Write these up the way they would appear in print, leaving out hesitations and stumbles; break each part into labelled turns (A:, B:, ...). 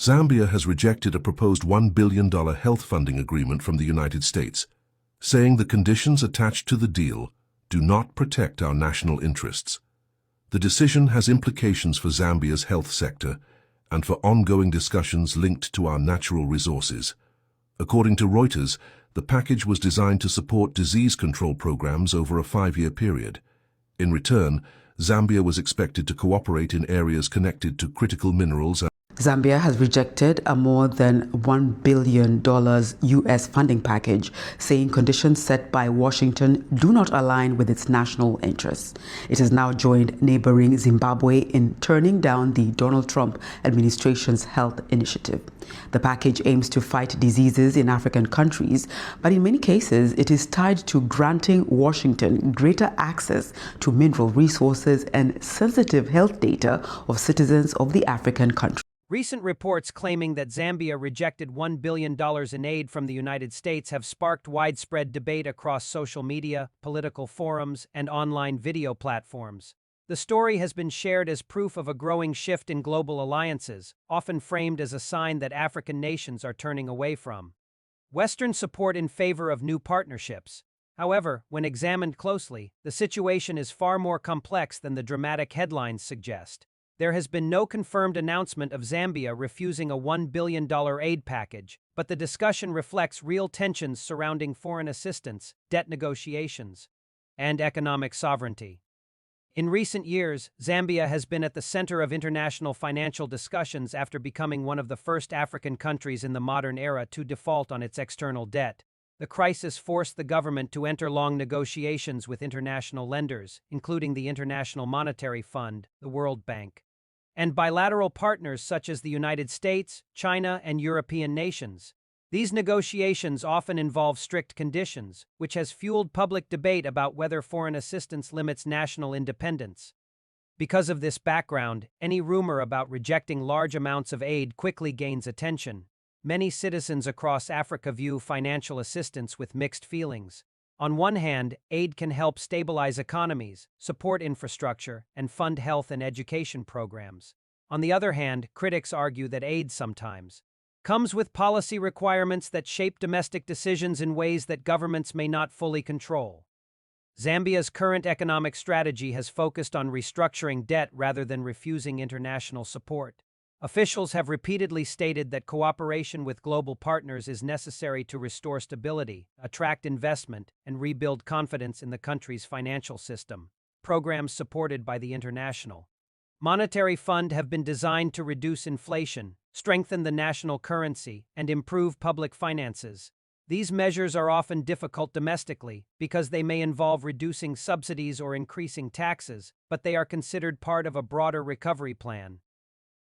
A: Zambia has rejected a proposed $1 billion health funding agreement from the United States, saying the conditions attached to the deal do not protect our national interests. The decision has implications for Zambia's health sector and for ongoing discussions linked to our natural resources. According to Reuters, the package was designed to support disease control programs over a 5-year period. In return, Zambia was expected to cooperate in areas connected to critical minerals.
B: Zambia has rejected a more than $1 billion US funding package, saying conditions set by Washington do not align with its national interests. It has now joined neighboring Zimbabwe in turning down the Donald Trump administration's health initiative. The package aims to fight diseases in African countries, but in many cases it is tied to granting Washington greater access to mineral resources and sensitive health data of citizens of the African country.
C: Recent reports claiming that Zambia rejected $1 billion in aid from the United States have sparked widespread debate across social media, political forums, and online video platforms. The story has been shared as proof of a growing shift in global alliances, often framed as a sign that African nations are turning away from Western support in favor of new partnerships. However, when examined closely, the situation is far more complex than the dramatic headlines suggest. There has been no confirmed announcement of Zambia refusing a $1 billion aid package, but the discussion reflects real tensions surrounding foreign assistance, debt negotiations, and economic sovereignty. In recent years, Zambia has been at the center of international financial discussions after becoming one of the first African countries in the modern era to default on its external debt. The crisis forced the government to enter long negotiations with international lenders, including the International Monetary Fund, the World Bank, and bilateral partners such as the United States, China, and European nations. These negotiations often involve strict conditions, which has fueled public debate about whether foreign assistance limits national independence. Because of this background, any rumor about rejecting large amounts of aid quickly gains attention. Many citizens across Africa view financial assistance with mixed feelings. On one hand, aid can help stabilize economies, support infrastructure, and fund health and education programs. On the other hand, critics argue that aid sometimes comes with policy requirements that shape domestic decisions in ways that governments may not fully control. Zambia's current economic strategy has focused on restructuring debt rather than refusing international support. Officials have repeatedly stated that cooperation with global partners is necessary to restore stability, attract investment, and rebuild confidence in the country's financial system. Programs supported by the International Monetary Fund have been designed to reduce inflation, strengthen the national currency, and improve public finances. These measures are often difficult domestically because they may involve reducing subsidies or increasing taxes, but they are considered part of a broader recovery plan.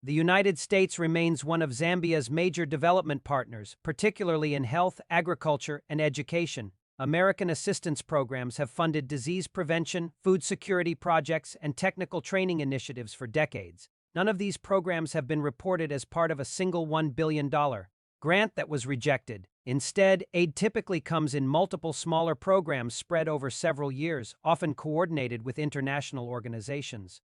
C: The United States remains one of Zambia's major development partners, particularly in health, agriculture, and education. American assistance programs have funded disease prevention, food security projects, and technical training initiatives for decades. None of these programs have been reported as part of a single $1 billion grant that was rejected. Instead, aid typically comes in multiple smaller programs spread over several years, often coordinated with international organizations.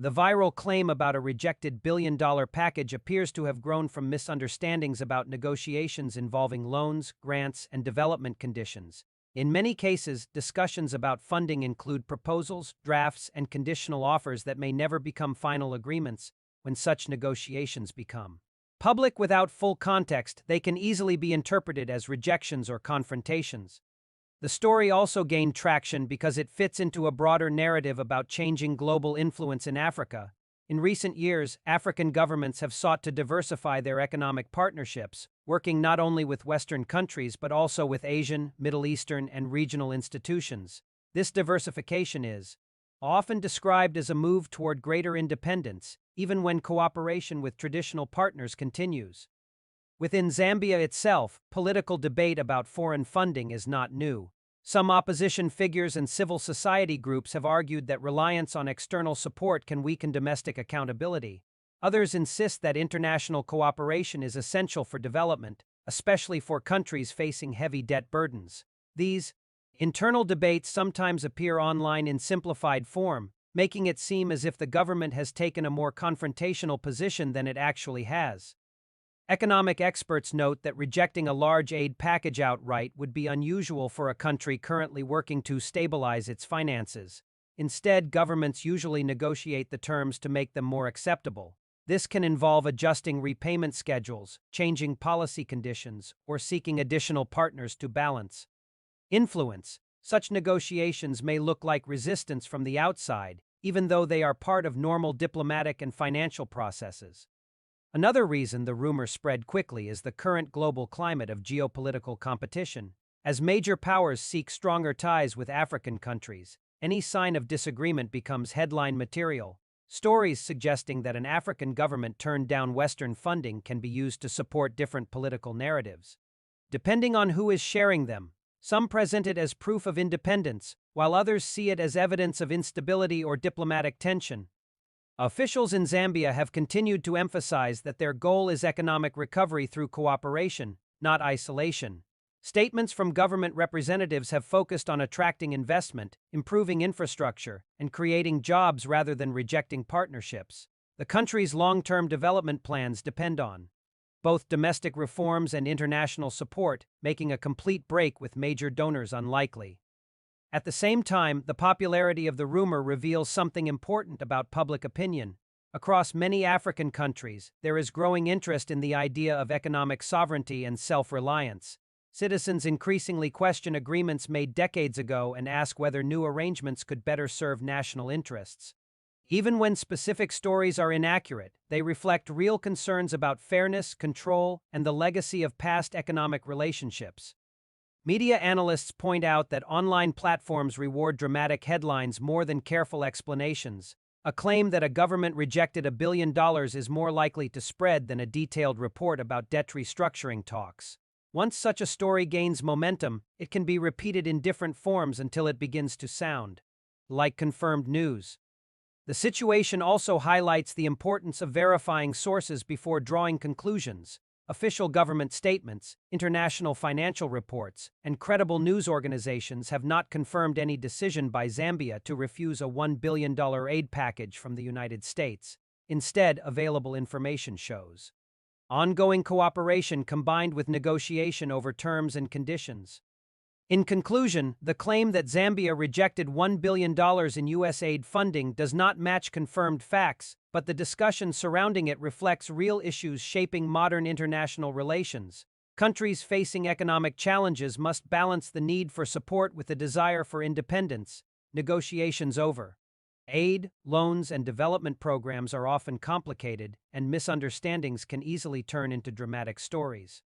C: The viral claim about a rejected billion-dollar package appears to have grown from misunderstandings about negotiations involving loans, grants, and development conditions. In many cases, discussions about funding include proposals, drafts, and conditional offers that may never become final agreements. When such negotiations become public without full context, they can easily be interpreted as rejections or confrontations. The story also gained traction because it fits into a broader narrative about changing global influence in Africa. In recent years, African governments have sought to diversify their economic partnerships, working not only with Western countries but also with Asian, Middle Eastern, and regional institutions. This diversification is often described as a move toward greater independence, even when cooperation with traditional partners continues. Within Zambia itself, political debate about foreign funding is not new. Some opposition figures and civil society groups have argued that reliance on external support can weaken domestic accountability. Others insist that international cooperation is essential for development, especially for countries facing heavy debt burdens. These internal debates sometimes appear online in simplified form, making it seem as if the government has taken a more confrontational position than it actually has. Economic experts note that rejecting a large aid package outright would be unusual for a country currently working to stabilize its finances. Instead, governments usually negotiate the terms to make them more acceptable. This can involve adjusting repayment schedules, changing policy conditions, or seeking additional partners to balance influence. Such negotiations may look like resistance from the outside, even though they are part of normal diplomatic and financial processes. Another reason the rumor spread quickly is the current global climate of geopolitical competition. As major powers seek stronger ties with African countries, any sign of disagreement becomes headline material. Stories suggesting that an African government turned down Western funding can be used to support different political narratives. Depending on who is sharing them, some present it as proof of independence, while others see it as evidence of instability or diplomatic tension. Officials in Zambia have continued to emphasize that their goal is economic recovery through cooperation, not isolation. Statements from government representatives have focused on attracting investment, improving infrastructure, and creating jobs rather than rejecting partnerships. The country's long-term development plans depend on both domestic reforms and international support, making a complete break with major donors unlikely. At the same time, the popularity of the rumor reveals something important about public opinion. Across many African countries, there is growing interest in the idea of economic sovereignty and self-reliance. Citizens increasingly question agreements made decades ago and ask whether new arrangements could better serve national interests. Even when specific stories are inaccurate, they reflect real concerns about fairness, control, and the legacy of past economic relationships. Media analysts point out that online platforms reward dramatic headlines more than careful explanations. A claim that a government rejected $1 billion is more likely to spread than a detailed report about debt restructuring talks. Once such a story gains momentum, it can be repeated in different forms until it begins to sound like confirmed news. The situation also highlights the importance of verifying sources before drawing conclusions. Official government statements, international financial reports, and credible news organizations have not confirmed any decision by Zambia to refuse a $1 billion aid package from the United States. Instead, available information shows ongoing cooperation combined with negotiation over terms and conditions. In conclusion, the claim that Zambia rejected $1 billion in U.S. aid funding does not match confirmed facts, but the discussion surrounding it reflects real issues shaping modern international relations. Countries facing economic challenges must balance the need for support with the desire for independence. Negotiations over aid, loans, and development programs are often complicated, and misunderstandings can easily turn into dramatic stories.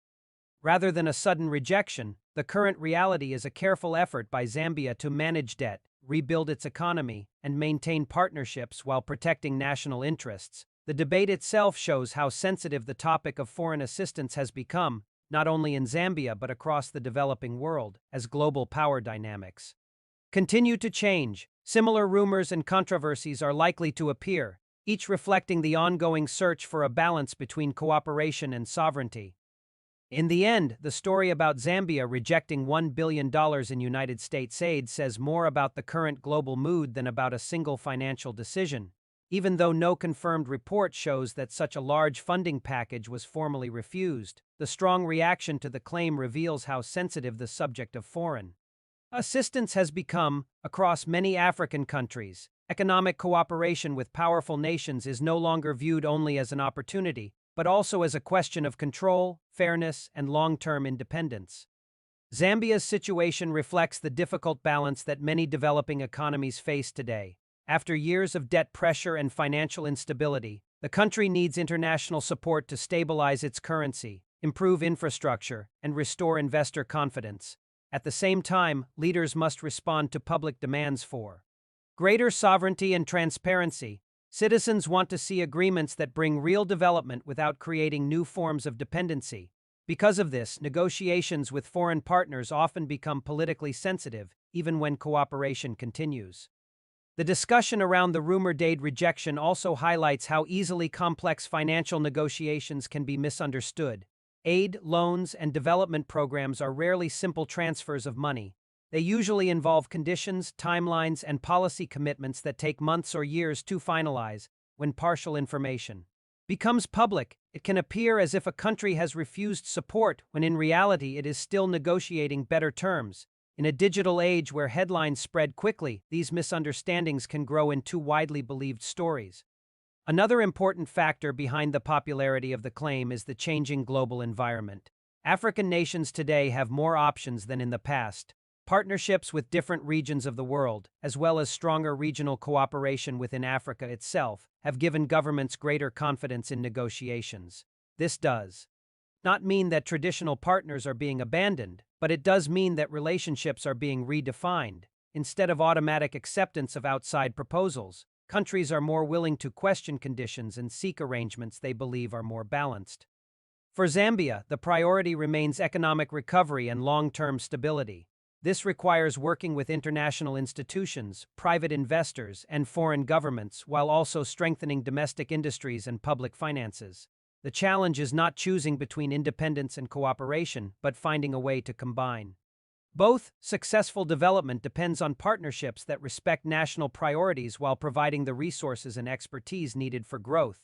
C: Rather than a sudden rejection, the current reality is a careful effort by Zambia to manage debt, rebuild its economy, and maintain partnerships while protecting national interests. The debate itself shows how sensitive the topic of foreign assistance has become, not only in Zambia but across the developing world, as global power dynamics continue to change. Similar rumors and controversies are likely to appear, each reflecting the ongoing search for a balance between cooperation and sovereignty. In the end, the story about Zambia rejecting $1 billion in United States aid says more about the current global mood than about a single financial decision. Even though no confirmed report shows that such a large funding package was formally refused, the strong reaction to the claim reveals how sensitive the subject of foreign assistance has become. Across many African countries, economic cooperation with powerful nations is no longer viewed only as an opportunity, but also as a question of control, fairness, and long-term independence. Zambia's situation reflects the difficult balance that many developing economies face today. After years of debt pressure and financial instability, the country needs international support to stabilize its currency, improve infrastructure, and restore investor confidence. At the same time, leaders must respond to public demands for greater sovereignty and transparency. Citizens want to see agreements that bring real development without creating new forms of dependency. Because of this, negotiations with foreign partners often become politically sensitive, even when cooperation continues. The discussion around the rumored aid rejection also highlights how easily complex financial negotiations can be misunderstood. Aid, loans, and development programs are rarely simple transfers of money. They usually involve conditions, timelines, and policy commitments that take months or years to finalize. When partial information becomes public, It can appear as if a country has refused support when in reality it is still negotiating better terms. In a digital age where headlines spread quickly, these misunderstandings can grow into widely believed stories. Another important factor behind the popularity of the claim is the changing global environment. African nations today have more options than in the past. Partnerships with different regions of the world, as well as stronger regional cooperation within Africa itself, have given governments greater confidence in negotiations. This does not mean that traditional partners are being abandoned, but it does mean that relationships are being redefined. Instead of automatic acceptance of outside proposals, countries are more willing to question conditions and seek arrangements they believe are more balanced. For Zambia, the priority remains economic recovery and long-term stability. This requires working with international institutions, private investors, and foreign governments, while also strengthening domestic industries and public finances. The challenge is not choosing between independence and cooperation, but finding a way to combine. Both successful development depends on partnerships that respect national priorities while providing the resources and expertise needed for growth.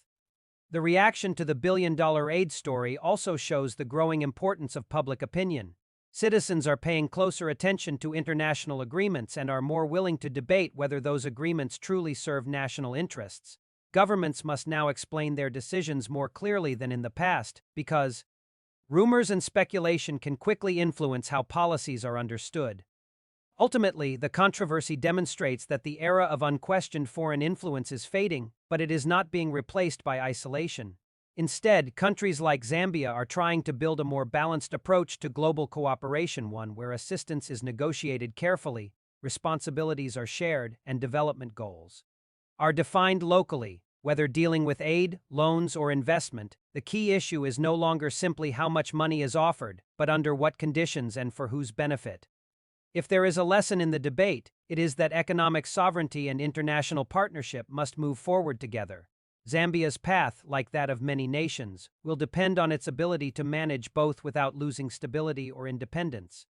C: The reaction to the billion-dollar aid story also shows the growing importance of public opinion. Citizens are paying closer attention to international agreements and are more willing to debate whether those agreements truly serve national interests. Governments must now explain their decisions more clearly than in the past because rumors and speculation can quickly influence how policies are understood. Ultimately, the controversy demonstrates that the era of unquestioned foreign influence is fading, but it is not being replaced by isolation. Instead, countries like Zambia are trying to build a more balanced approach to global cooperation, one where assistance is negotiated carefully, responsibilities are shared, and development goals are defined locally. Whether dealing with aid, loans, or investment, the key issue is no longer simply how much money is offered, but under what conditions and for whose benefit. If there is a lesson in the debate, it is that economic sovereignty and international partnership must move forward together. Zambia's path, like that of many nations, will depend on its ability to manage both without losing stability or independence.